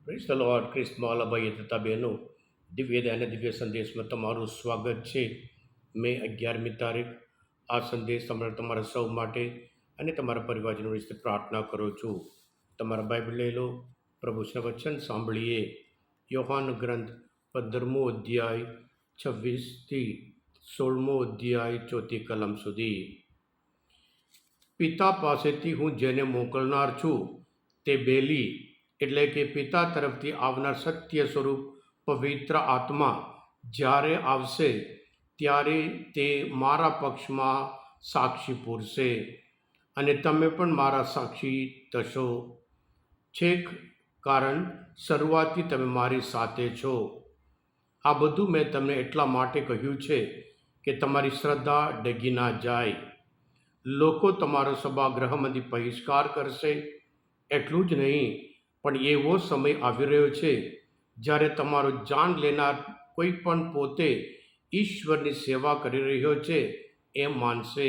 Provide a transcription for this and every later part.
Praise the lord. ખ્રિસ્તમાં ભાઈ તથા બહેનો, દિવ્ય અને દિવ્ય સંદેશમાં તમારું સ્વાગત છે. મે 11મી તારીખ. આ સંદેશ તમારા સૌ માટે અને તમારા પરિવારજનો વિશે પ્રાર્થના કરું છું. તમારા બાઇબલ લઈ લો, પ્રભુના વચન સાંભળીએ. યોહાન ગ્રંથ 15મો અધ્યાય 26થી 16મો અધ્યાય 4મી કલમ સુધી. પિતા પાસેથી હું જેને મોકલનાર છું તે બેલી એટલે કે પિતા તરફથી આવનાર સત્ય સ્વરૂપ પવિત્ર આત્મા જ્યારે આવશે ત્યારે તે મારા પક્ષમાં સાક્ષી પૂરશે અને તમે પણ મારા સાક્ષી થશો. છેક કારણ શરૂઆતથી તમે મારી સાથે છો. આ બધું મેં તમને એટલા માટે કહ્યું છે કે તમારી શ્રદ્ધા ડગી ના જાય. લોકો તમારો સભાગૃહમાંથી બહિષ્કાર કરશે. એટલું જ નહીં, પણ એવો સમય આવી રહ્યો છે જ્યારે તમારો જાન લેનાર કોઈ પણ પોતે ઈશ્વરની સેવા કરી રહ્યો છે એમ માનશે.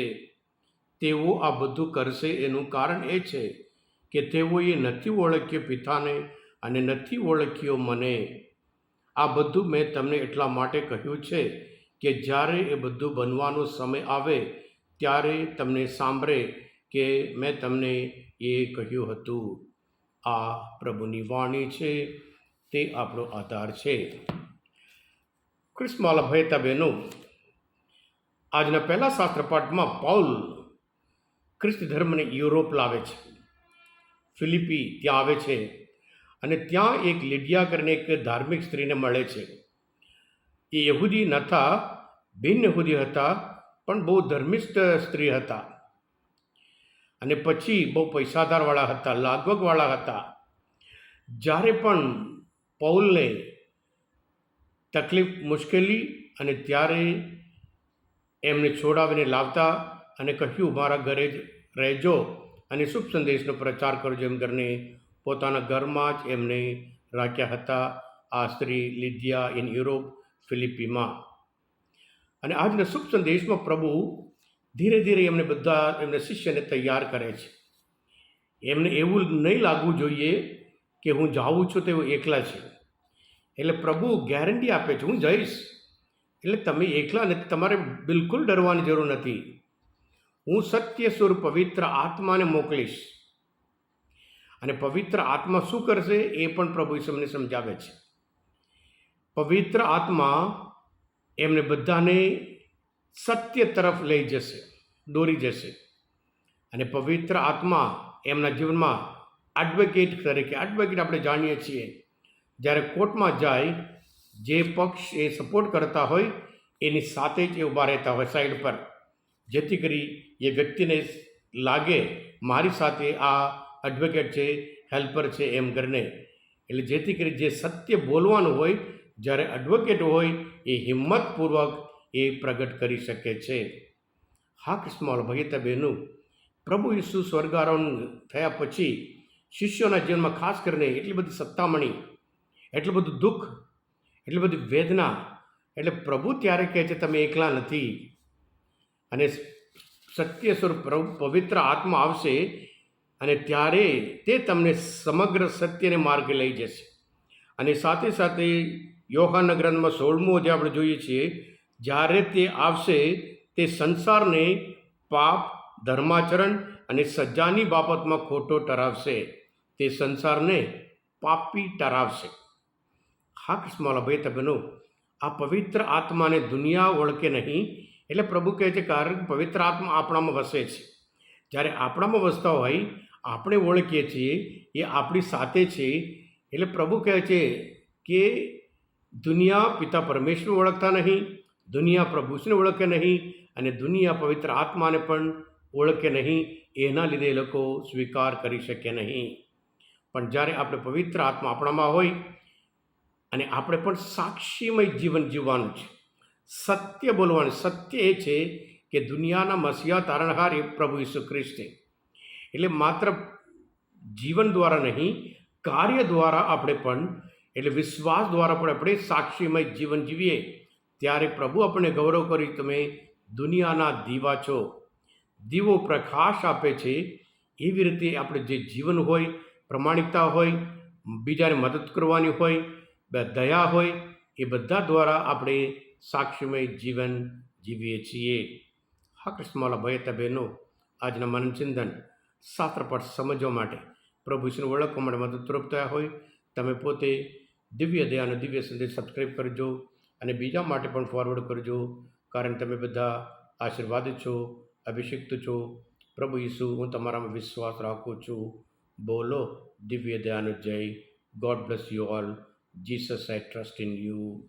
તેઓ આ બધું કરશે એનું કારણ એ છે કે તેઓએ નથી ઓળખ્યો પિતાને અને નથી ઓળખ્યો મને. આ બધું મેં તમને એટલા માટે કહ્યું છે કે જ્યારે એ બધું બનવાનો સમય આવે ત્યારે તમને સાંભળે કે મેં તમને એ કહ્યું હતું. આ પ્રભુની વાણી છે, તે આપણો આધાર છે. ખ્રિસ્તમાં ભયતા બહેનો, આજના પહેલા શાસ્ત્રપાઠમાં પાઉલ ખ્રિસ્તી ધર્મને યુરોપ લાવે છે. ફિલિપી ત્યાં આવે છે અને ત્યાં એક લીડિયા કરીને એક ધાર્મિક સ્ત્રીને મળે છે. એ યહૂદી નહોતા, બિન યહૂદી હતા, પણ બહુ ધર્મિષ્ઠ સ્ત્રી હતા અને પછી બહુ પૈસાદારવાળા હતા, લાગવગવાળા હતા. જ્યારે પણ પૌલને તકલીફ, મુશ્કેલી અને ત્યારે એમને છોડાવીને લાવતા અને કહ્યું મારા ઘરે જ રહેજો અને શુભ સંદેશનો પ્રચાર કરજો એમ કરીને પોતાના ઘરમાં જ એમને રાખ્યા હતા. આ સ્ત્રી લીડિયા ઇન યુરોપ, ફિલિપીમાં. અને આજના શુભ સંદેશમાં પ્રભુ ધીરે ધીરે એમને બધા એમના શિષ્યને તૈયાર કરે છે. એમને એવું નહીં લાગવું જોઈએ કે હું જાઉં છું તેઓ એકલા છે. એટલે પ્રભુ ગેરંટી આપે છે, હું જઈશ એટલે તમે એકલા નથી, તમારે બિલકુલ ડરવાની જરૂર નથી. હું સત્ય સ્વરૂપ પવિત્ર આત્માને મોકલીશ. અને પવિત્ર આત્મા શું કરશે એ પણ પ્રભુ અમને સમજાવે છે. પવિત્ર આત્મા એમને બધાને સત્ય તરફ લઈ જશે, દોરી જશે. અને પવિત્ર આત્મા એમના જીવનમાં એડવોકેટ તરીકે, એડવોકેટ આપણે જાણીએ છીએ જ્યારે કોર્ટમાં જાય, જે પક્ષ એ સપોર્ટ કરતા હોય એની સાથે જ એ ઊભા રહેતા હોય સાઈડ પર, જેથી કરી એ વ્યક્તિને લાગે મારી સાથે આ એડવોકેટ છે, હેલ્પર છે એમ કરીને. એટલે જેથી કરી જે સત્ય બોલવાનું હોય, જ્યારે એડવોકેટ હોય એ હિંમતપૂર્વક એ પ્રગટ કરી શકે છે. હા કૃષ્ણ ભગીતા બહેનું, પ્રભુ ઈસુ સ્વર્ગારોહણ થયા પછી શિષ્યોના જીવનમાં ખાસ કરીને એટલી બધી સત્તામણી, એટલું બધું દુઃખ, એટલી બધી વેદના. એટલે પ્રભુ ત્યારે કહે છે તમે એકલા નથી. અને સત્ય સ્વરૂપ પવિત્ર આત્મા આવશે અને ત્યારે તે તમને સમગ્ર સત્યને માર્ગે લઈ જશે. અને સાથે સાથે યોહાનના ગ્રંથમાં 16મો જે આપણે જોઈએ છીએ, જ્યારે તે આવશે તે સંસારને પાપ, ધર્માચરણ અને સજાની બાબતમાં ખોટો ઠરાવશે. તે સંસારને પાપી ઠરાવશે. હા કૃષ્ણ ભાઈ બહેનો, આ પવિત્ર આત્માને દુનિયા ઓળખે નહીં. એટલે પ્રભુ કહે છે કારણ કે પવિત્ર આત્મા આપણામાં વસે છે. જ્યારે આપણામાં વસતા હોય, આપણે ઓળખીએ છીએ, એ આપણી સાથે છે. એટલે પ્રભુ કહે છે કે દુનિયા પિતા પરમેશ્વર ઓળખતા નહીં, દુનિયા પ્રભુને ઓળખે નહીં અને દુનિયા પવિત્ર આત્માને પણ ઓળખે નહીં. એના લીધે એ લોકો સ્વીકાર કરી શકે નહીં. પણ જ્યારે આપણે પવિત્ર આત્મા આપણામાં હોય અને આપણે પણ સાક્ષીમય જીવન જીવવાનું છે, સત્ય બોલવાનું. સત્ય એ છે કે દુનિયાના મસીહા તારણહાર એ પ્રભુ ઈસુ ખ્રિસ્ત છે. એટલે માત્ર જીવન દ્વારા નહીં, કાર્ય દ્વારા આપણે પણ, એટલે વિશ્વાસ દ્વારા પણ આપણે સાક્ષીમય જીવન જીવીએ ત્યારે પ્રભુ આપણને ગૌરવ કરી તમે દુનિયાના દીવા છો. દીવો પ્રકાશ આપે છે. એવી રીતે આપણે જે જીવન હોય, પ્રમાણિકતા હોય, બીજાને મદદ કરવાની હોય, દયા હોય, એ બધા દ્વારા આપણે સાક્ષીમય જીવન જીવીએ છીએ. હા કૃષ્ણમાલા ભાઈ હતા બહેનો, આજના મનચિંતન શાસ્ત્રપાઠ સમજવા માટે, પ્રભુ ઈશ્વરને ઓળખવા માટે મદદરૂપ થયા હોય, તમે પોતે દિવ્ય દયા અને દિવ્ય સંદેશ સબસ્ક્રાઈબ કરજો અને બીજા માટે પણ ફોરવર્ડ કરજો, કારણ તમે બધા આશીર્વાદિત છો, અભિષિક્ત છો. પ્રભુ ઈસુ, હું તમારામાં વિશ્વાસ રાખું છું. બોલો દિવ્ય દયાનો જય. God bless you all. Jesus I trust in you.